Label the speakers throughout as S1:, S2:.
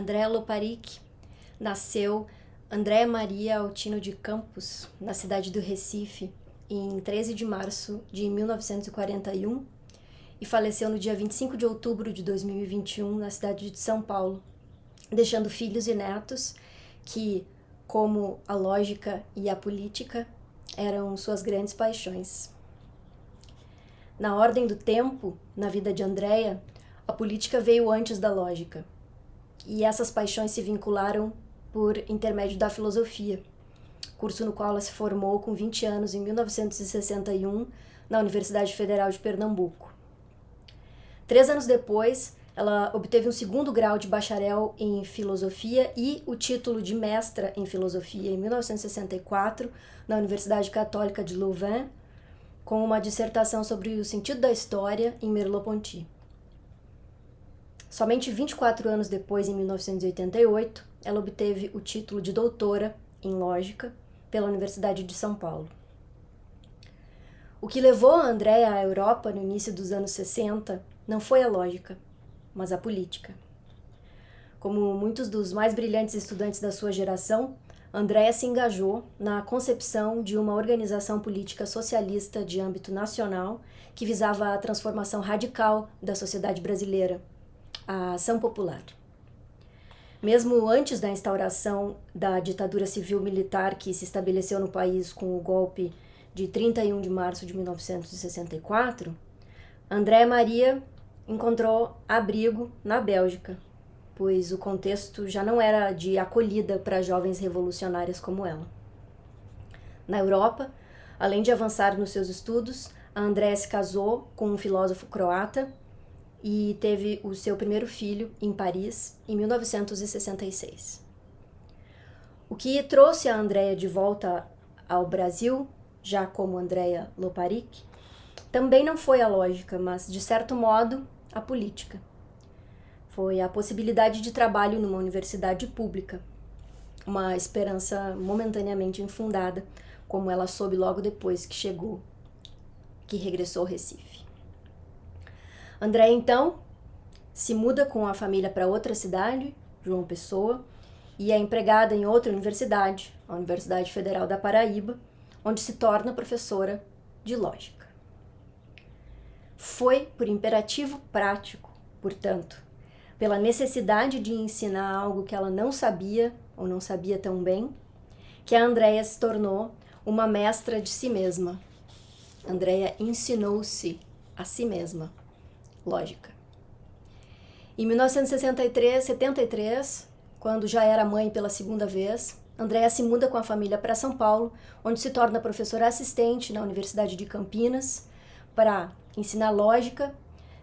S1: Andrea Loparic nasceu Andrea Maria Altino de Campos, na cidade do Recife, em 13 de março de 1941 e faleceu no dia 25 de outubro de 2021 na cidade de São Paulo, deixando filhos e netos que, como a lógica e a política, eram suas grandes paixões. Na ordem do tempo, na vida de Andrea, a política veio antes da lógica, e essas paixões se vincularam por intermédio da filosofia, curso no qual ela se formou com 20 anos em 1961 na Universidade Federal de Pernambuco. 3 anos depois, ela obteve um segundo grau de bacharel em filosofia e o título de mestra em filosofia em 1964 na Universidade Católica de Louvain, com uma dissertação sobre o sentido da história em Merleau-Ponty. Somente 24 anos depois, em 1988, ela obteve o título de doutora em lógica pela Universidade de São Paulo. O que levou a Andrea à Europa no início dos anos 60 não foi a lógica, mas a política. Como muitos dos mais brilhantes estudantes da sua geração, Andrea se engajou na concepção de uma organização política socialista de âmbito nacional que visava a transformação radical da sociedade brasileira, a Ação Popular. Mesmo antes da instauração da ditadura civil-militar que se estabeleceu no país com o golpe de 31 de março de 1964, Andrea Maria encontrou abrigo na Bélgica, pois o contexto já não era de acolhida para jovens revolucionárias como ela. Na Europa, além de avançar nos seus estudos, a Andrea se casou com um filósofo croata e teve o seu primeiro filho em Paris em 1966. O que trouxe a Andrea de volta ao Brasil, já como Andrea Loparic, também não foi a lógica, mas, de certo modo, a política. Foi a possibilidade de trabalho numa universidade pública, uma esperança momentaneamente infundada, como ela soube logo depois que regressou ao Recife. Andrea, então, se muda com a família para outra cidade, João Pessoa, e é empregada em outra universidade, a Universidade Federal da Paraíba, onde se torna professora de lógica. Foi por imperativo prático, portanto, pela necessidade de ensinar algo que ela não sabia ou não sabia tão bem, que a Andrea se tornou uma mestra de si mesma. Andrea ensinou-se a si mesma lógica. Em 1973, quando já era mãe pela segunda vez, Andrea se muda com a família para São Paulo, onde se torna professora assistente na Universidade de Campinas para ensinar lógica,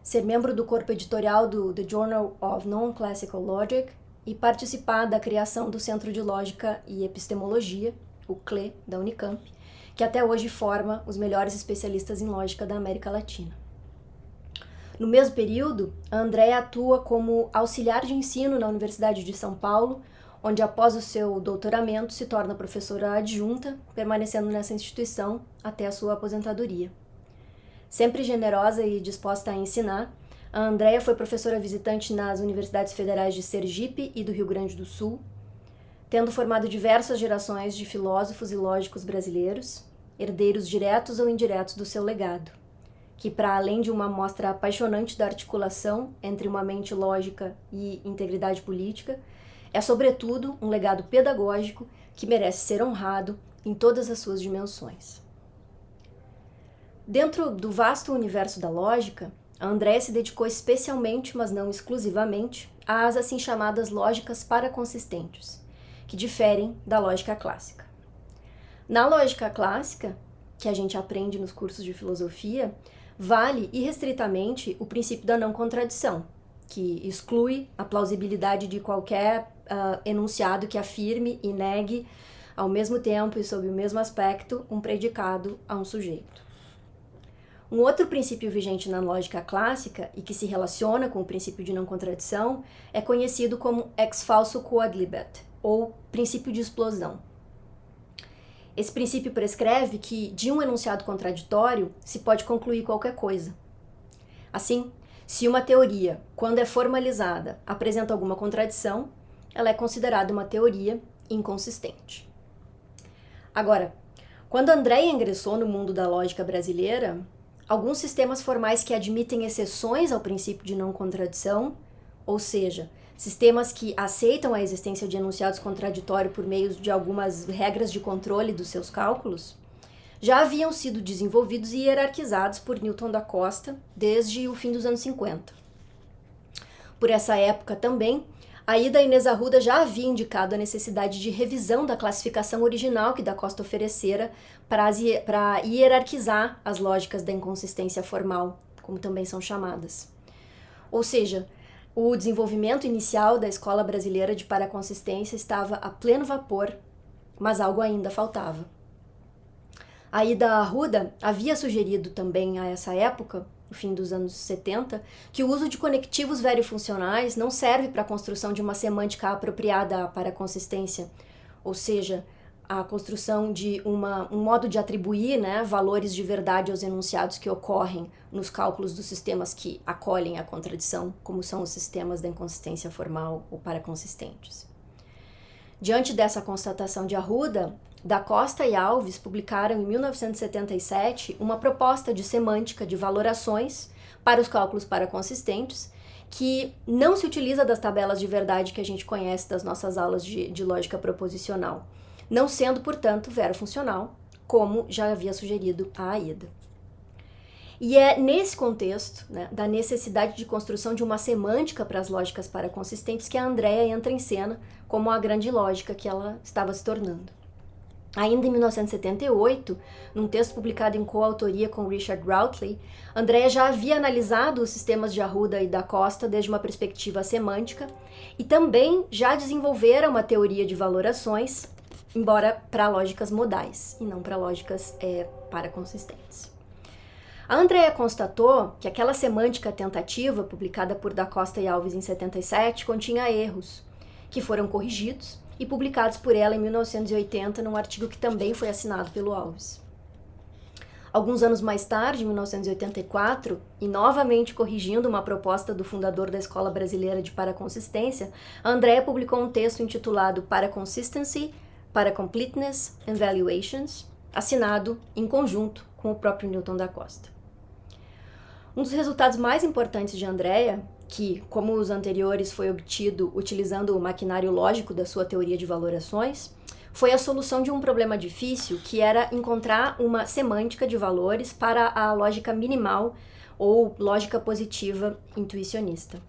S1: ser membro do corpo editorial do The Journal of Non-Classical Logic e participar da criação do Centro de Lógica e Epistemologia, o CLE, da Unicamp, que até hoje forma os melhores especialistas em lógica da América Latina. No mesmo período, a Andrea atua como auxiliar de ensino na Universidade de São Paulo, onde após o seu doutoramento se torna professora adjunta, permanecendo nessa instituição até a sua aposentadoria. Sempre generosa e disposta a ensinar, a Andrea foi professora visitante nas universidades federais de Sergipe e do Rio Grande do Sul, tendo formado diversas gerações de filósofos e lógicos brasileiros, herdeiros diretos ou indiretos do seu legado, que, para além de uma amostra apaixonante da articulação entre uma mente lógica e integridade política, é, sobretudo, um legado pedagógico que merece ser honrado em todas as suas dimensões. Dentro do vasto universo da lógica, a Andrea se dedicou especialmente, mas não exclusivamente, às assim chamadas lógicas paraconsistentes, que diferem da lógica clássica. Na lógica clássica, que a gente aprende nos cursos de filosofia, vale irrestritamente o princípio da não contradição, que exclui a plausibilidade de qualquer enunciado que afirme e negue, ao mesmo tempo e sob o mesmo aspecto, um predicado a um sujeito. Um outro princípio vigente na lógica clássica e que se relaciona com o princípio de não contradição é conhecido como ex falso quod libet, ou princípio de explosão. Esse princípio prescreve que, de um enunciado contraditório, se pode concluir qualquer coisa. Assim, se uma teoria, quando é formalizada, apresenta alguma contradição, ela é considerada uma teoria inconsistente. Agora, quando Andréia ingressou no mundo da lógica brasileira, alguns sistemas formais que admitem exceções ao princípio de não contradição, ou seja, sistemas que aceitam a existência de enunciados contraditórios por meio de algumas regras de controle dos seus cálculos, já haviam sido desenvolvidos e hierarquizados por Newton da Costa desde o fim dos anos 50. Por essa época também, Aida Inês Arruda já havia indicado a necessidade de revisão da classificação original que da Costa oferecera para hierarquizar as lógicas da inconsistência formal, como também são chamadas. Ou seja, o desenvolvimento inicial da escola brasileira de paraconsistência estava a pleno vapor, mas algo ainda faltava. Aida Arruda havia sugerido também a essa época, no fim dos anos 70, que o uso de conectivos variofuncionais não serve para a construção de uma semântica apropriada para a consistência, ou seja, a construção de um modo de atribuir, valores de verdade aos enunciados que ocorrem nos cálculos dos sistemas que acolhem a contradição, como são os sistemas da inconsistência formal ou paraconsistentes. Diante dessa constatação de Arruda, da Costa e Alves publicaram em 1977 uma proposta de semântica de valorações para os cálculos paraconsistentes que não se utiliza das tabelas de verdade que a gente conhece das nossas aulas de lógica proposicional, não sendo, portanto, verofuncional, como já havia sugerido a Aida. E é nesse contexto, da necessidade de construção de uma semântica para as lógicas paraconsistentes que a Andréia entra em cena como a grande lógica que ela estava se tornando. Ainda em 1978, num texto publicado em coautoria com Richard Routley, Andréia já havia analisado os sistemas de Arruda e da Costa desde uma perspectiva semântica e também já desenvolvera uma teoria de valorações, embora para lógicas modais e não para lógicas paraconsistentes. A Andréia constatou que aquela semântica tentativa, publicada por da Costa e Alves em 77, continha erros, que foram corrigidos e publicados por ela em 1980 num artigo que também foi assinado pelo Alves. Alguns anos mais tarde, em 1984, e novamente corrigindo uma proposta do fundador da Escola Brasileira de Paraconsistência, a Andréia publicou um texto intitulado Paraconsistency, Paracompleteness and Valuations, assinado em conjunto com o próprio Newton da Costa. Um dos resultados mais importantes de Andréia, que, como os anteriores, foi obtido utilizando o maquinário lógico da sua teoria de valorações, foi a solução de um problema difícil, que era encontrar uma semântica de valores para a lógica minimal ou lógica positiva intuicionista.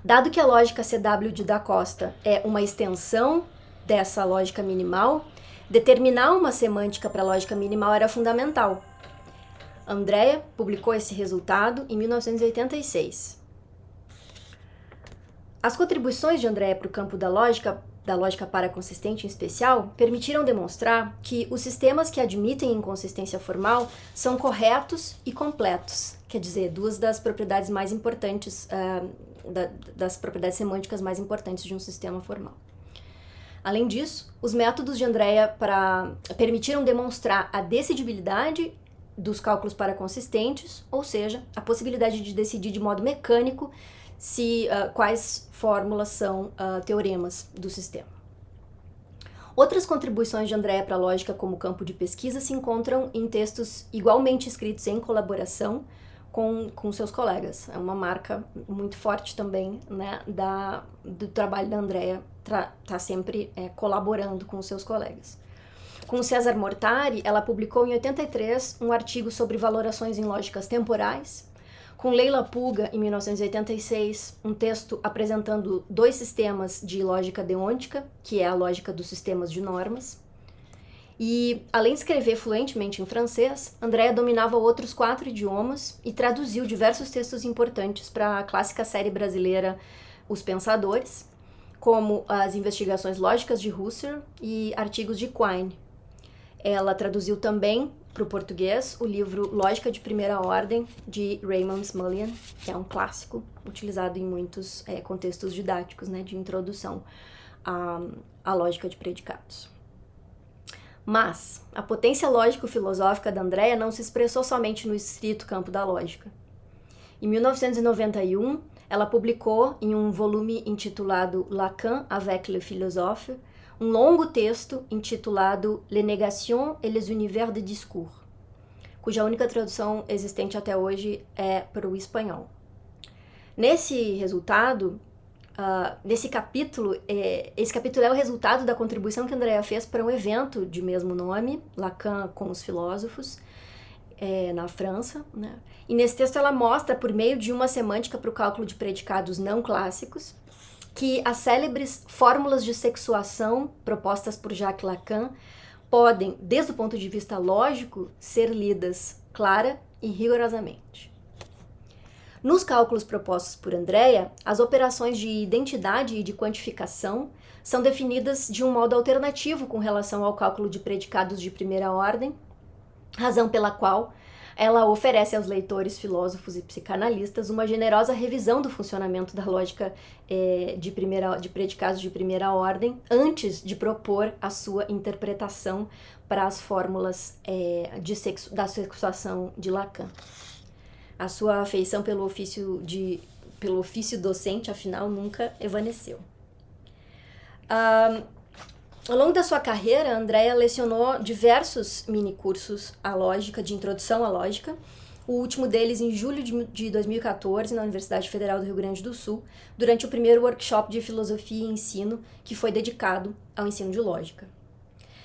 S1: Dado que a lógica CW de da Costa é uma extensão dessa lógica minimal, determinar uma semântica para a lógica minimal era fundamental. Andréia publicou esse resultado em 1986. As contribuições de Andréia para o campo da lógica paraconsistente em especial, permitiram demonstrar que os sistemas que admitem inconsistência formal são corretos e completos, quer dizer, duas das propriedades mais importantes, das propriedades semânticas mais importantes de um sistema formal. Além disso, os métodos de Andréia permitiram demonstrar a decidibilidade dos cálculos paraconsistentes, ou seja, a possibilidade de decidir de modo mecânico quais fórmulas são teoremas do sistema. Outras contribuições de Andréia para a lógica como campo de pesquisa se encontram em textos igualmente escritos em colaboração com seus colegas. É uma marca muito forte também, do trabalho da Andréia, tá sempre colaborando com os seus colegas. Com César Mortari, ela publicou em 83 um artigo sobre valorações em lógicas temporais. Com Leila Puga, em 1986, um texto apresentando dois sistemas de lógica deôntica, que é a lógica dos sistemas de normas. E, além de escrever fluentemente em francês, Andréia dominava outros 4 idiomas e traduziu diversos textos importantes para a clássica série brasileira Os Pensadores, como as investigações lógicas de Husserl e artigos de Quine. Ela traduziu também para o português o livro Lógica de Primeira Ordem, de Raymond Smullyan, que é um clássico utilizado em muitos contextos didáticos, de introdução à lógica de predicados. Mas a potência lógico-filosófica da Andréia não se expressou somente no estrito campo da lógica. Em 1991, ela publicou em um volume intitulado Lacan avec le philosophe, um longo texto intitulado Les Négations et les Univers de Discours, cuja única tradução existente até hoje é para o espanhol. Nesse resultado, nesse capítulo, esse capítulo é o resultado da contribuição que Andrea fez para um evento de mesmo nome, Lacan com os filósofos, na França, né? E nesse texto ela mostra, por meio de uma semântica para o cálculo de predicados não clássicos, que as célebres fórmulas de sexuação propostas por Jacques Lacan podem, desde o ponto de vista lógico, ser lidas clara e rigorosamente. Nos cálculos propostos por Andrea, as operações de identidade e de quantificação são definidas de um modo alternativo com relação ao cálculo de predicados de primeira ordem, razão pela qual ela oferece aos leitores, filósofos e psicanalistas uma generosa revisão do funcionamento da lógica de predicados de primeira ordem antes de propor a sua interpretação para as fórmulas da sexuação de Lacan. A sua afeição pelo ofício docente, afinal, nunca evaneceu. Ao longo da sua carreira, Andrea lecionou diversos minicursos de introdução à lógica, o último deles em julho de 2014 na Universidade Federal do Rio Grande do Sul, durante o primeiro workshop de filosofia e ensino que foi dedicado ao ensino de lógica.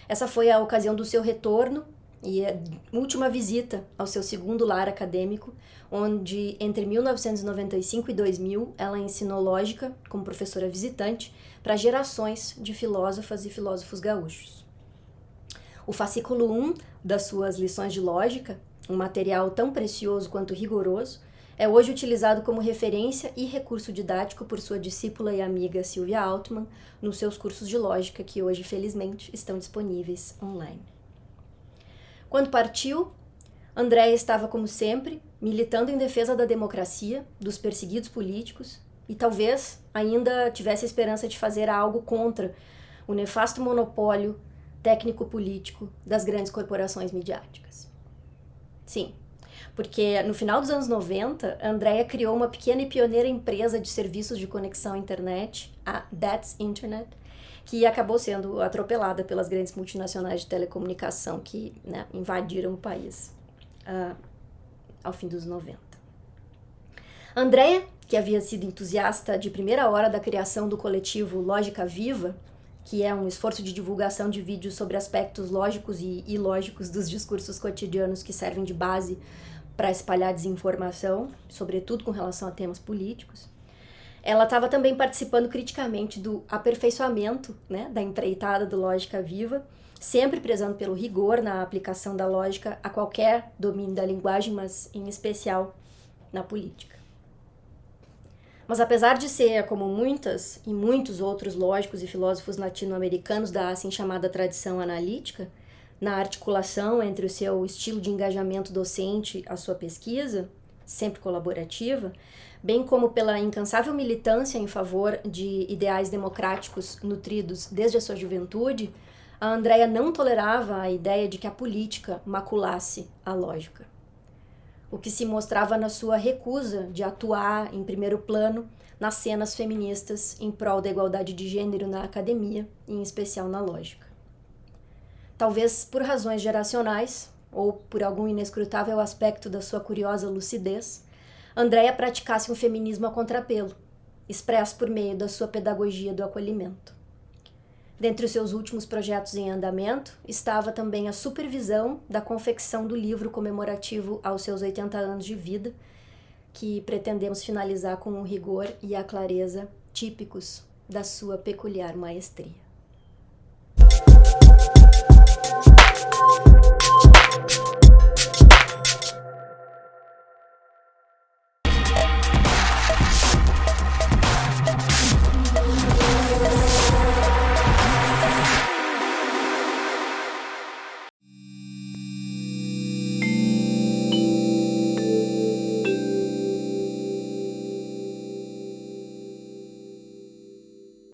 S1: Essa foi a ocasião do seu retorno e a última visita ao seu segundo lar acadêmico, onde entre 1995 e 2000 ela ensinou lógica como professora visitante para gerações de filósofas e filósofos gaúchos. O fascículo 1 das suas lições de lógica, um material tão precioso quanto rigoroso, é hoje utilizado como referência e recurso didático por sua discípula e amiga Silvia Altman nos seus cursos de lógica que hoje, felizmente, estão disponíveis online. Quando partiu, Andrea estava, como sempre, militando em defesa da democracia, dos perseguidos políticos e talvez ainda tivesse a esperança de fazer algo contra o nefasto monopólio técnico-político das grandes corporações midiáticas. Sim, porque no final dos anos 90, Andrea criou uma pequena e pioneira empresa de serviços de conexão à internet, a That's Internet, que acabou sendo atropelada pelas grandes multinacionais de telecomunicação que invadiram o país ao fim dos 90. Andrea, que havia sido entusiasta de primeira hora da criação do coletivo Lógica Viva, que é um esforço de divulgação de vídeos sobre aspectos lógicos e ilógicos dos discursos cotidianos que servem de base para espalhar desinformação, sobretudo com relação a temas políticos. Ela estava também participando criticamente do aperfeiçoamento da empreitada do Lógica Viva, sempre prezando pelo rigor na aplicação da lógica a qualquer domínio da linguagem, mas em especial na política. Mas apesar de ser, como muitas e muitos outros lógicos e filósofos latino-americanos da assim chamada tradição analítica, na articulação entre o seu estilo de engajamento docente à sua pesquisa, sempre colaborativa, bem como pela incansável militância em favor de ideais democráticos nutridos desde a sua juventude, a Andrea não tolerava a ideia de que a política maculasse a lógica, o que se mostrava na sua recusa de atuar em primeiro plano nas cenas feministas em prol da igualdade de gênero na academia, e em especial na lógica. Talvez por razões geracionais, ou por algum inescrutável aspecto da sua curiosa lucidez, Andrea praticasse um feminismo a contrapelo, expresso por meio da sua pedagogia do acolhimento. Dentre os seus últimos projetos em andamento, estava também a supervisão da confecção do livro comemorativo aos seus 80 anos de vida, que pretendemos finalizar com o rigor e a clareza típicos da sua peculiar maestria.